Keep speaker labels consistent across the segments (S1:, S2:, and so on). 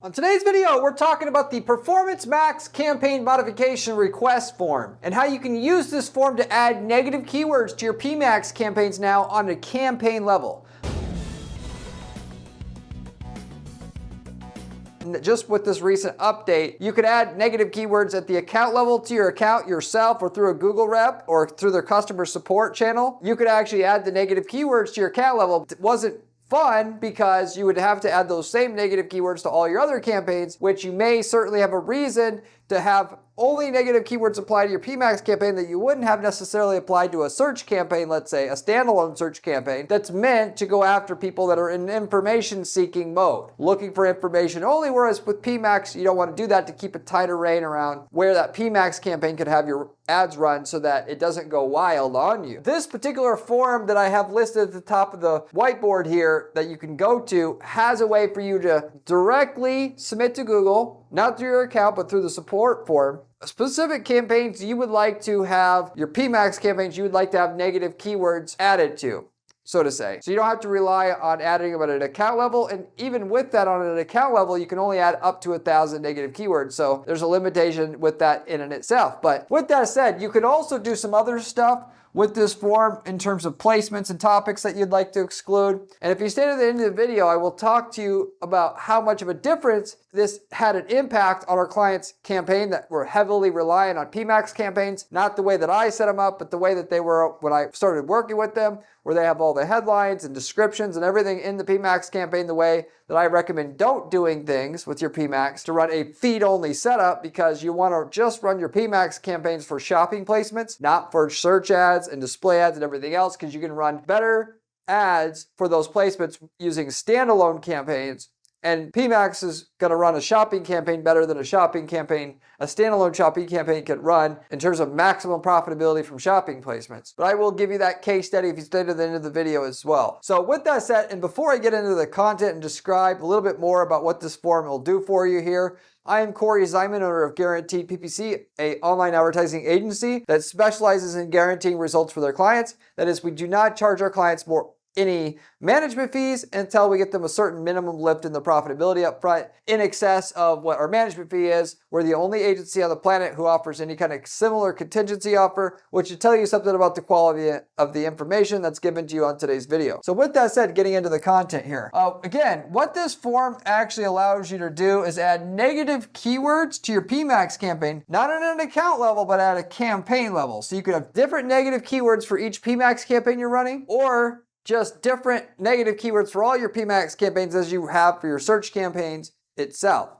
S1: On today's video, we're talking about the Performance Max campaign modification request form and how you can use this form to add negative keywords to your PMax campaigns now on a campaign level. And just with this recent update, you could add negative keywords at the account level to your account yourself or through a Google rep or through their customer support channel. You could actually add the negative keywords to your account level. It wasn't fun because you would have to add those same negative keywords to all your other campaigns, which you may certainly have a reason to have only negative keywords applied to your PMax campaign that you wouldn't have necessarily applied to a search campaign, let's say a standalone search campaign that's meant to go after people that are in information seeking mode, looking for information only, whereas with PMax, you don't want to do that to keep a tighter rein around where that PMax campaign could have your ads run so that it doesn't go wild on you. This particular form that I have listed at the top of the whiteboard here that you can go to has a way for you to directly submit to Google, not through your account, but through the support form, specific campaigns you would like to have, your PMax campaigns you would like to have negative keywords added to, so to say. So you don't have to rely on adding them at an account level, and even with that on an account level, you can only add up to 1,000 negative keywords. So there's a limitation with that in and itself. But with that said, you could also do some other stuff with this form in terms of placements and topics that you'd like to exclude. And if you stay to the end of the video, I will talk to you about how much of a difference this had an impact on our clients' campaign that were heavily reliant on PMax campaigns, not the way that I set them up, but the way that they were when I started working with them, where they have all the headlines and descriptions and everything in the PMax campaign the way that I recommend don't doing things with your PMax to run a feed-only setup, because you want to just run your PMax campaigns for shopping placements, not for search ads and display ads and everything else, because you can run better ads for those placements using standalone campaigns. And PMax is going to run a shopping campaign better than a shopping campaign, a standalone shopping campaign can run in terms of maximum profitability from shopping placements. But I will give you that case study if you stay to the end of the video as well. So with that said, and before I get into the content and describe a little bit more about what this form will do for you here, I am Corey Ziman, owner of Guaranteed PPC, an online advertising agency that specializes in guaranteeing results for their clients. That is, we do not charge our clients any management fees until we get them a certain minimum lift in the profitability up front in excess of what our management fee is. We're the only agency on the planet who offers any kind of similar contingency offer, which should tell you something about the quality of the information that's given to you on today's video. So with that said, getting into the content here. Again, what this form actually allows you to do is add negative keywords to your PMax campaign, not at an account level, but at a campaign level. So you could have different negative keywords for each PMax campaign you're running, or just different negative keywords for all your PMax campaigns as you have for your search campaigns itself.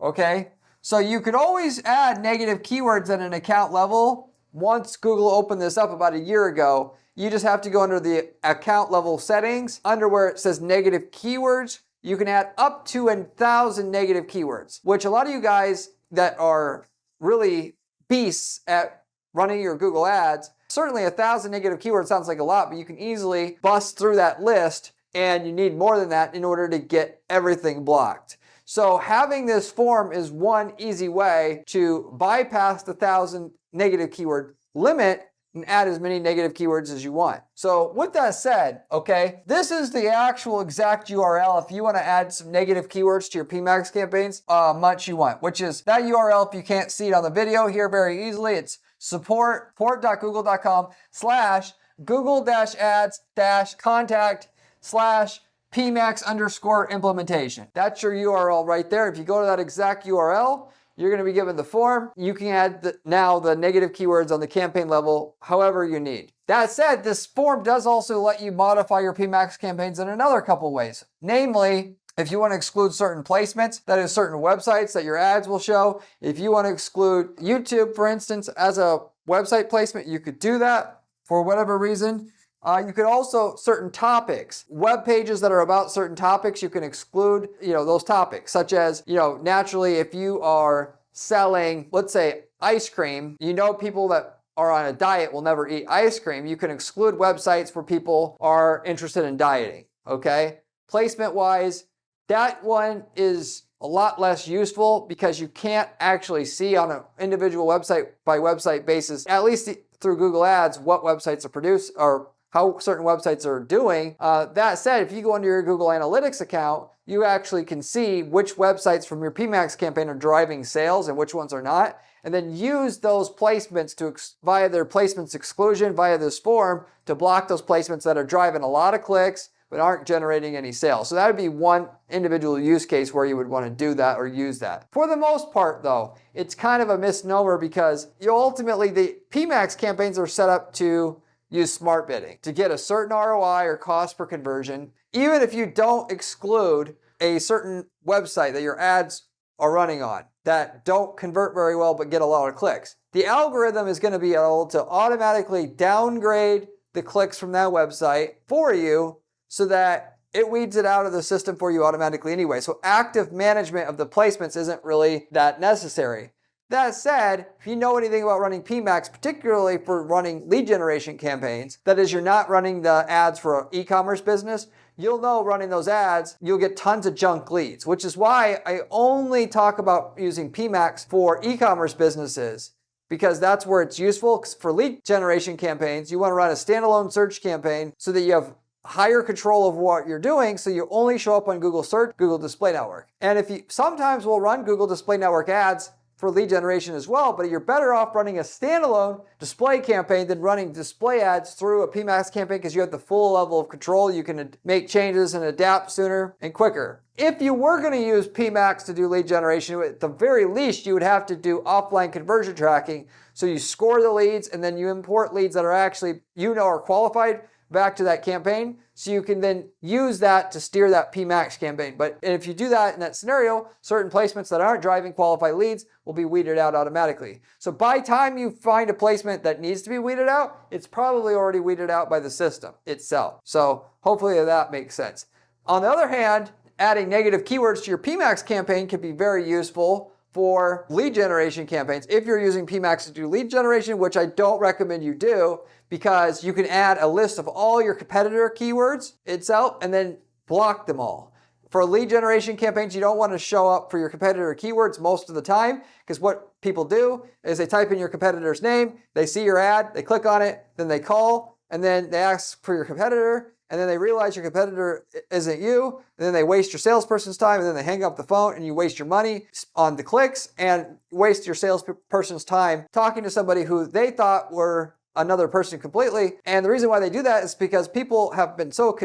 S1: Okay? So you could always add negative keywords at an account level. Once Google opened this up about a year ago, you just have to go under the account level settings, under where it says negative keywords. You can add up to 1,000 negative keywords, which a lot of you guys that are really beasts at running your Google ads, certainly 1,000 negative keywords sounds like a lot, but you can easily bust through that list, and you need more than that in order to get everything blocked. So having this form is one easy way to bypass the 1,000 negative keyword limit and add as many negative keywords as you want. So with that said, okay, this is the actual exact URL if you want to add some negative keywords to your PMax campaigns, much you want, which is that URL. If you can't see it on the video here very easily, it's support.google.com/google-ads-contact/PMax_implementation. That's your URL right there. If you go to that exact URL, you're going to be given the form. You can add now the negative keywords on the campaign level however you need. That said, this form does also let you modify your PMax campaigns in another couple ways. Namely, if you want to exclude certain placements, that is certain websites that your ads will show. If you want to exclude YouTube, for instance, as a website placement, you could do that for whatever reason. You could also, certain topics, web pages that are about certain topics, you can exclude, those topics, such as, naturally, if you are selling, let's say, ice cream, people that are on a diet will never eat ice cream. You can exclude websites where people are interested in dieting, okay? Placement-wise, that one is a lot less useful because you can't actually see on an individual website by website basis, at least through Google Ads, what websites are produced or how certain websites are doing. That said, if you go into your Google Analytics account, you actually can see which websites from your PMax campaign are driving sales and which ones are not, and then use those placements via their placements exclusion, via this form, to block those placements that are driving a lot of clicks but aren't generating any sales. So that would be one individual use case where you would want to do that or use that. For the most part though, it's kind of a misnomer because ultimately the PMax campaigns are set up to use smart bidding to get a certain ROI or cost per conversion, even if you don't exclude a certain website that your ads are running on that don't convert very well but get a lot of clicks. The algorithm is going to be able to automatically downgrade the clicks from that website for you so that it weeds it out of the system for you automatically anyway. So active management of the placements isn't really that necessary. That said, if you know anything about running PMax, particularly for running lead generation campaigns, that is, you're not running the ads for an e-commerce business, you'll know running those ads, you'll get tons of junk leads, which is why I only talk about using PMax for e-commerce businesses, because that's where it's useful. For lead generation campaigns, you want to run a standalone search campaign so that you have higher control of what you're doing, so you only show up on Google Search, Google Display Network. And if you sometimes we'll run Google Display Network ads for lead generation as well, but you're better off running a standalone display campaign than running display ads through a PMax campaign because you have the full level of control. You can make changes and adapt sooner and quicker. If you were going to use PMax to do lead generation, at the very least, you would have to do offline conversion tracking. So you score the leads and then you import leads that are actually, are qualified back to that campaign, so you can then use that to steer that PMax campaign. But if you do that in that scenario, certain placements that aren't driving qualified leads will be weeded out automatically. So by the time you find a placement that needs to be weeded out, it's probably already weeded out by the system itself. So hopefully that makes sense. On the other hand, adding negative keywords to your PMax campaign can be very useful for lead generation campaigns. If you're using PMax to do lead generation, which I don't recommend you do, because you can add a list of all your competitor keywords itself and then block them all. For lead generation campaigns, you don't want to show up for your competitor keywords most of the time, because what people do is they type in your competitor's name, they see your ad, they click on it, then they call, and then they ask for your competitor, and then they realize your competitor isn't you, and then they waste your salesperson's time, and then they hang up the phone, and you waste your money on the clicks and waste your salesperson's time talking to somebody who they thought were another person completely. And the reason why they do that is because people have been so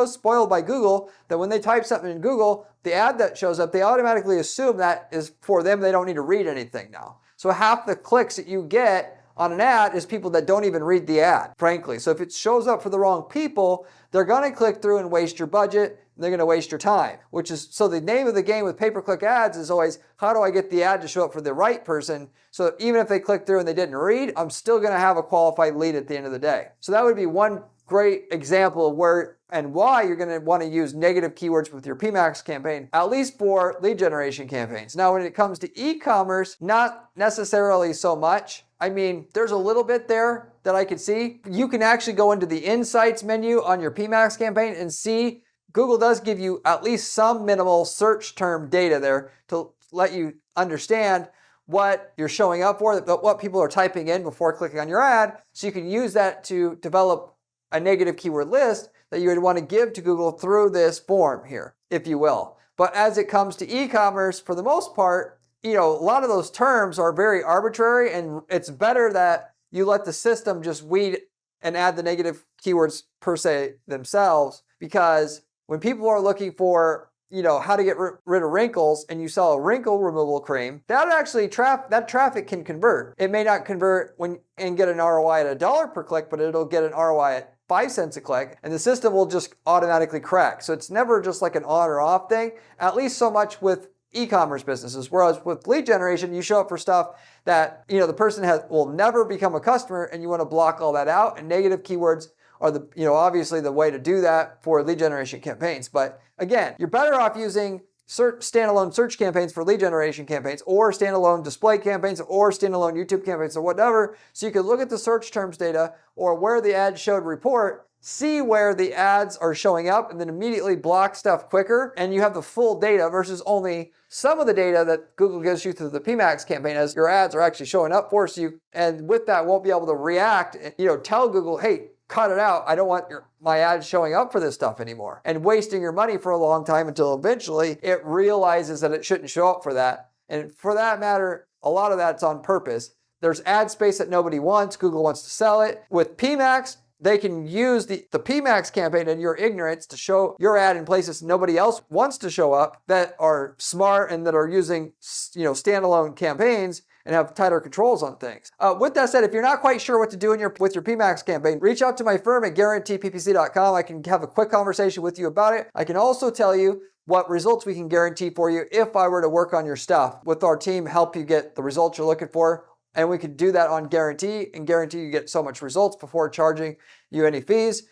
S1: spoiled by Google that when they type something in Google, the ad that shows up, they automatically assume that is for them. They don't need to read anything now. So half the clicks that you get on an ad is people that don't even read the ad, frankly. So if it shows up for the wrong people, they're going to click through and waste your budget. They're going to waste your time, so the name of the game with pay-per-click ads is always, how do I get the ad to show up for the right person? So even if they click through and they didn't read, I'm still going to have a qualified lead at the end of the day. So that would be one great example of where and why you're going to want to use negative keywords with your PMax campaign, at least for lead generation campaigns. Now, when it comes to e-commerce, not necessarily so much. I mean, there's a little bit there that I could see. You can actually go into the Insights menu on your PMax campaign and see Google does give you at least some minimal search term data there to let you understand what you're showing up for, what people are typing in before clicking on your ad. So you can use that to develop a negative keyword list that you would want to give to Google through this form here, if you will. But as it comes to e-commerce, for the most part, a lot of those terms are very arbitrary, and it's better that you let the system just weed and add the negative keywords per se themselves, because when people are looking for, how to get rid of wrinkles, and you sell a wrinkle removal cream, that actually that traffic can convert. It may not convert and get an ROI at $1 per click, but it'll get an ROI at 5 cents a click, and the system will just automatically crack. So it's never just like an on or off thing, at least so much with e-commerce businesses. Whereas with lead generation, you show up for stuff that, the person will never become a customer, and you want to block all that out. And negative keywords are obviously the way to do that for lead generation campaigns. But again, you're better off using standalone search campaigns for lead generation campaigns, or standalone display campaigns, or standalone YouTube campaigns, or whatever. So you can look at the search terms data or where the ad showed report, see where the ads are showing up, and then immediately block stuff quicker. And you have the full data versus only some of the data that Google gives you through the PMax campaign as your ads are actually showing up for. And with that, won't be able to react and tell Google, hey, cut it out. I don't want my ads showing up for this stuff anymore, and wasting your money for a long time until eventually it realizes that it shouldn't show up for that. And for that matter, a lot of that's on purpose. There's ad space that nobody wants. Google wants to sell it. With PMax, they can use the PMax campaign in your ignorance to show your ad in places nobody else wants to show up, that are smart and that are using, standalone campaigns and have tighter controls on things. With that said, if you're not quite sure what to do with your PMax campaign, reach out to my firm at guaranteeppc.com. I can have a quick conversation with you about it. I can also tell you what results we can guarantee for you if I were to work on your stuff with our team, help you get the results you're looking for. And we could do that on guarantee and guarantee you get so much results before charging you any fees.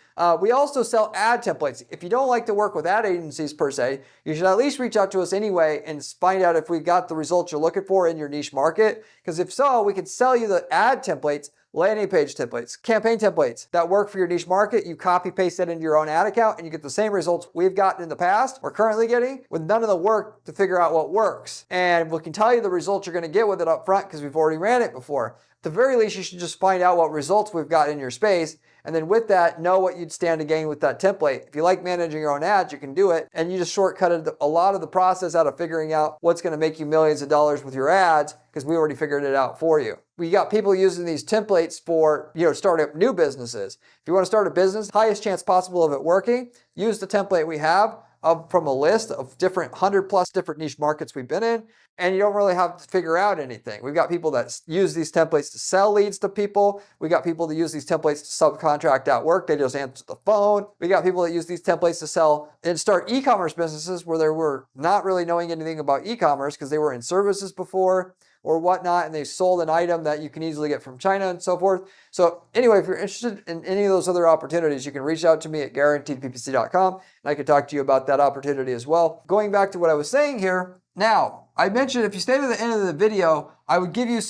S1: We also sell ad templates. If you don't like to work with ad agencies per se, you should at least reach out to us anyway and find out if we got the results you're looking for in your niche market. Because if so, we could sell you the ad templates, landing page templates, campaign templates that work for your niche market. You copy paste that into your own ad account and you get the same results we've gotten in the past, or currently getting, with none of the work to figure out what works. And we can tell you the results you're going to get with it up front because we've already ran it before. At the very least, you should just find out what results we've got in your space. And then with that, know what you'd stand to gain with that template. If you like managing your own ads, you can do it. And you just shortcutted a lot of the process out of figuring out what's going to make you millions of dollars with your ads, because we already figured it out for you. We got people using these templates for, starting up new businesses. If you want to start a business, highest chance possible of it working, use the template we have from a list of 100+ different niche markets we've been in, and you don't really have to figure out anything. We've got people that use these templates to sell leads to people. We got people that use these templates to subcontract out work. They just answer the phone. We got people that use these templates to sell and start e-commerce businesses where they were not really knowing anything about e-commerce because they were in services before or whatnot, and they sold an item that you can easily get from China and so forth. So anyway, if you're interested in any of those other opportunities, you can reach out to me at guaranteedppc.com, and I can talk to you about that opportunity as well. Going back to what I was saying here, now, I mentioned if you stay to the end of the video, I would give you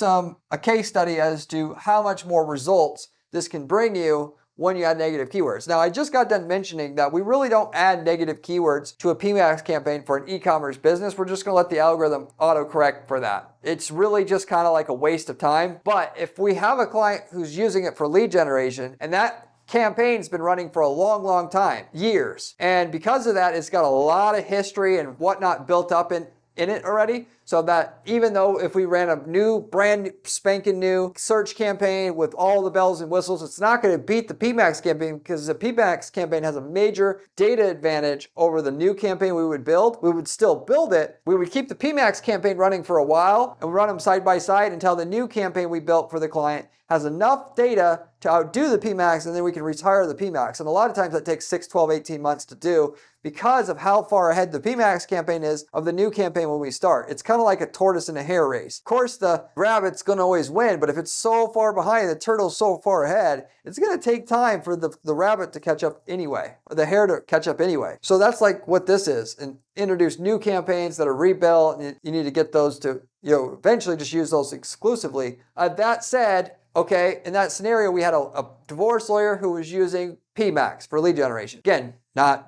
S1: a case study as to how much more results this can bring you when you add negative keywords. Now, I just got done mentioning that we really don't add negative keywords to a PMax campaign for an e-commerce business. We're just gonna let the algorithm autocorrect for that. It's really just kind of like a waste of time. But if we have a client who's using it for lead generation, and that campaign's been running for a long, long time, years, and because of that, it's got a lot of history and whatnot built up in it already, so that even though if we ran a brand spanking new search campaign with all the bells and whistles, it's not going to beat the PMax campaign, because the PMax campaign has a major data advantage over the new campaign we would build. We would still build it. We would keep the PMax campaign running for a while and run them side by side until the new campaign we built for the client has enough data to outdo the PMax, and then we can retire the PMax. And a lot of times that takes 6, 12, 18 months to do because of how far ahead the PMax campaign is of the new campaign when we start. It's kind of like a tortoise in a hare race. Of course, the rabbit's going to always win, but if it's so far behind, the turtle's so far ahead, it's going to take time for the rabbit to catch up anyway, or the hare to catch up anyway. So that's like what this is. And introduce new campaigns that are rebuilt, and you need to get those to, eventually just use those exclusively. That said, okay, in that scenario, we had a divorce lawyer who was using PMax for lead generation. Again,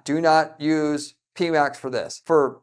S1: do not use PMax for this, for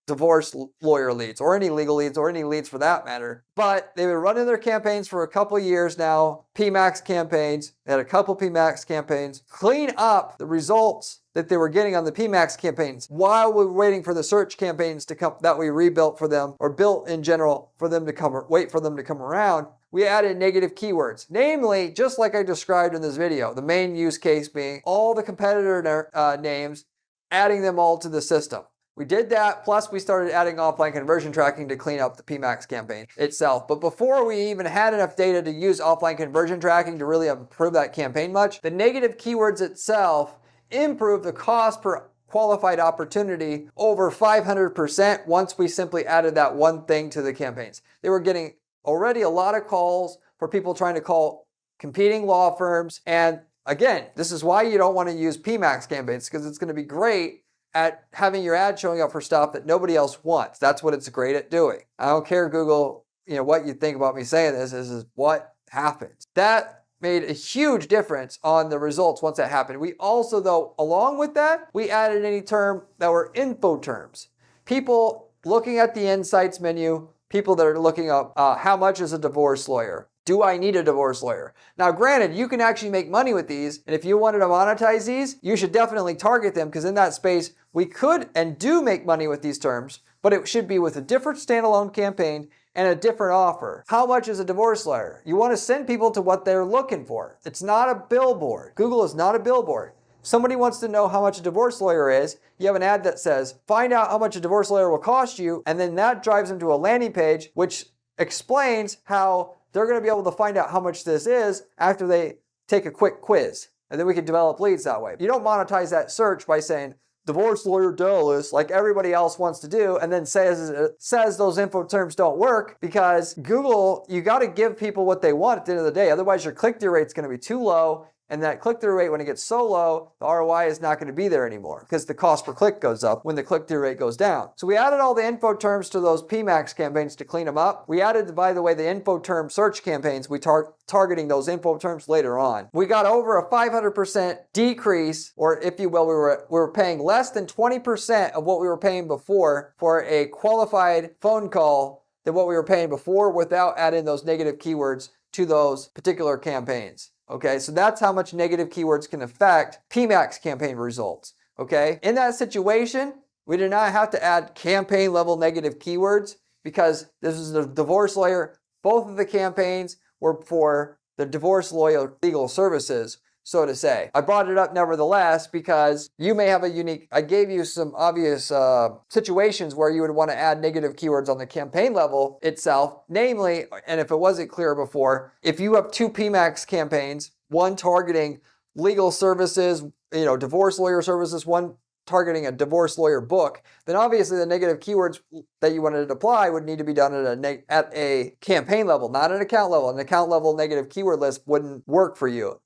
S1: divorce lawyer leads, or any legal leads, or any leads for that matter. But they've been running their campaigns for a couple years now, PMax campaigns. They had a couple PMax campaigns. Clean up the results that they were getting on the PMax campaigns while we were waiting for the search campaigns to come that we rebuilt for them, or built in general for them to wait for them to come around. We added negative keywords, namely, just like I described in this video, the main use case being all the competitor names, adding them all to the system. We did that, plus we started adding offline conversion tracking to clean up the PMax campaign itself. But before we even had enough data to use offline conversion tracking to really improve that campaign much, the negative keywords itself improved the cost per qualified opportunity over 500% once we simply added that one thing to the campaigns. They were getting already a lot of calls for people trying to call competing law firms. And again, this is why you don't want to use PMax campaigns, because it's going to be great at having your ad showing up for stuff that nobody else wants. That's what it's great at doing. I don't care, Google, what you think about me saying this. This is what happens. That made a huge difference on the results once that happened. We also, though, along with that, we added any term that were info terms. People looking at the insights menu, people that are looking up how much is a divorce lawyer, Do I need a divorce lawyer? Now, granted, you can actually make money with these, and if you wanted to monetize these, you should definitely target them, because in that space, we could and do make money with these terms, but it should be with a different standalone campaign and a different offer. How much is a divorce lawyer? You want to send people to what they're looking for. It's not a billboard. Google is not a billboard. Somebody wants to know how much a divorce lawyer is. You have an ad that says, find out how much a divorce lawyer will cost you, and then that drives them to a landing page, which explains how they're going to be able to find out how much this is after they take a quick quiz. And then we can develop leads that way. You don't monetize that search by saying, divorce lawyer Dallas, like everybody else wants to do, and then says those info terms don't work, because Google, you got to give people what they want at the end of the day. Otherwise, your click-through rate's going to be too low. And that click-through rate, when it gets so low, the ROI is not going to be there anymore, because the cost per click goes up when the click-through rate goes down. So we added all the info terms to those PMax campaigns to clean them up. We added, by the way, the info term search campaigns. We targeting those info terms later on. We got over a 500% decrease, or if you will, we were paying less than 20% of what we were paying before for a qualified phone call than what we were paying before, without adding those negative keywords to those particular campaigns. Okay, so that's how much negative keywords can affect PMax campaign results. Okay, in that situation, we did not have to add campaign level negative keywords, because this is a divorce lawyer. Both of the campaigns were for the divorce lawyer legal services, so to say. I brought it up nevertheless because you may have a unique, I gave you some obvious situations where you would want to add negative keywords on the campaign level itself. Namely, and if it wasn't clear before, if you have two PMax campaigns, one targeting legal services, divorce lawyer services, one targeting a divorce lawyer book, then obviously the negative keywords that you wanted to apply would need to be done at a campaign level, not an account level. An account level negative keyword list wouldn't work for you.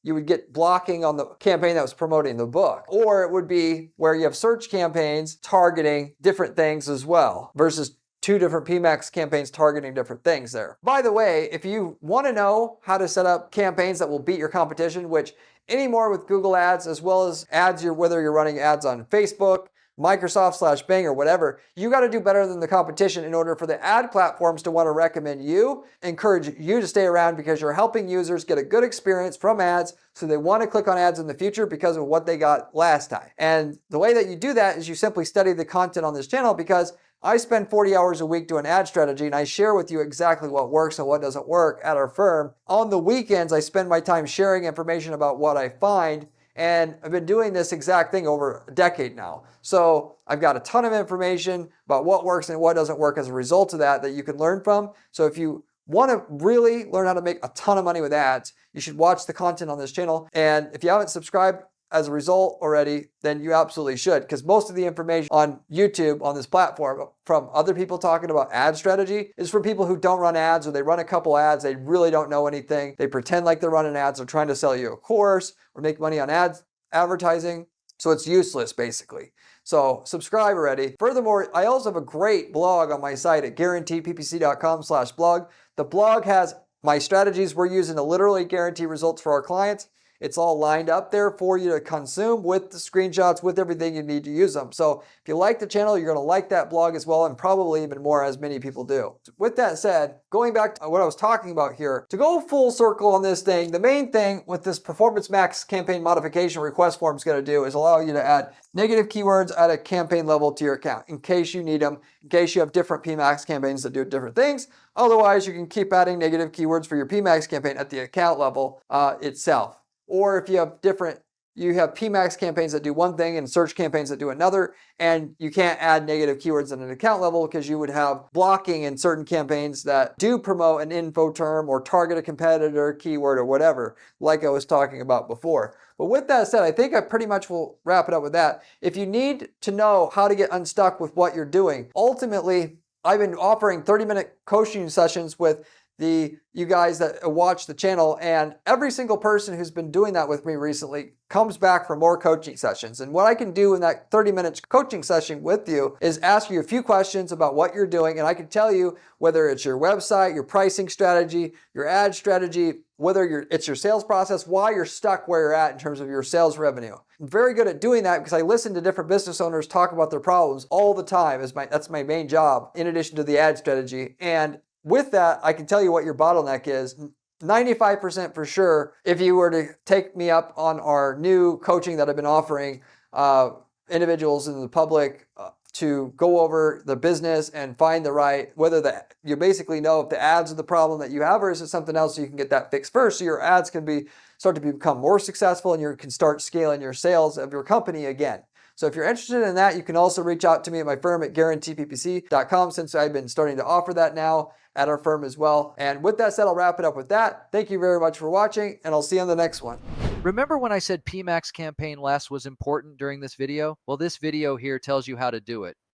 S1: You would get blocking on the campaign that was promoting the book. Or it would be where you have search campaigns targeting different things as well, versus two different PMax campaigns targeting different things there. By the way, if you want to know how to set up campaigns that will beat your competition, which anymore with Google ads, as well as ads, whether you're running ads on Facebook, Microsoft/Bing or whatever, you got to do better than the competition in order for the ad platforms to want to recommend you, encourage you to stay around, because you're helping users get a good experience from ads, so they want to click on ads in the future because of what they got last time. And the way that you do that is you simply study the content on this channel, because I spend 40 hours a week doing ad strategy, and I share with you exactly what works and what doesn't work at our firm. On the weekends, I spend my time sharing information about what I find, and I've been doing this exact thing over a decade now. So I've got a ton of information about what works and what doesn't work as a result of that you can learn from. So if you want to really learn how to make a ton of money with ads, you should watch the content on this channel. And if you haven't subscribed as a result already, then you absolutely should, because most of the information on YouTube, on this platform, from other people talking about ad strategy, is for people who don't run ads, or they run a couple ads, they really don't know anything. They pretend like they're running ads, they're trying to sell you a course or make money on ads, advertising. So it's useless, basically. So subscribe already. Furthermore, I also have a great blog on my site at guaranteedppc.com/blog. The blog has my strategies we're using to literally guarantee results for our clients. It's all lined up there for you to consume, with the screenshots, with everything you need to use them. So if you like the channel, you're going to like that blog as well, and probably even more, as many people do. With that said, going back to what I was talking about here, to go full circle on this thing, the main thing with this Performance Max campaign modification request form is going to do is allow you to add negative keywords at a campaign level to your account in case you need them, in case you have different PMax campaigns that do different things. Otherwise, you can keep adding negative keywords for your PMax campaign at the account level itself. Or if you have PMax campaigns that do one thing and search campaigns that do another, and you can't add negative keywords at an account level because you would have blocking in certain campaigns that do promote an info term or target a competitor keyword or whatever, like I was talking about before. But with that said, I think I pretty much will wrap it up with that. If you need to know how to get unstuck with what you're doing, ultimately, I've been offering 30-minute coaching sessions with you guys that watch the channel, and every single person who's been doing that with me recently comes back for more coaching sessions. And what I can do in that 30-minute coaching session with you is ask you a few questions about what you're doing, and I can tell you whether it's your website, your pricing strategy, your ad strategy, whether it's your sales process, why you're stuck where you're at in terms of your sales revenue. I'm very good at doing that because I listen to different business owners talk about their problems all the time. That's my main job, in addition to the ad strategy. And with that, I can tell you what your bottleneck is. 95% for sure, if you were to take me up on our new coaching that I've been offering individuals in the public to go over the business and find the right, you basically know if the ads are the problem that you have, or is it something else, so you can get that fixed first, so your ads can start to become more successful and you can start scaling your sales of your company again. So if you're interested in that, you can also reach out to me at my firm at guaranteeppc.com, since I've been starting to offer that now at our firm as well. And with that said, I'll wrap it up with that. Thank you very much for watching, and I'll see you on the next one.
S2: Remember when I said PMax campaign less was important during this video? Well, this video here tells you how to do it.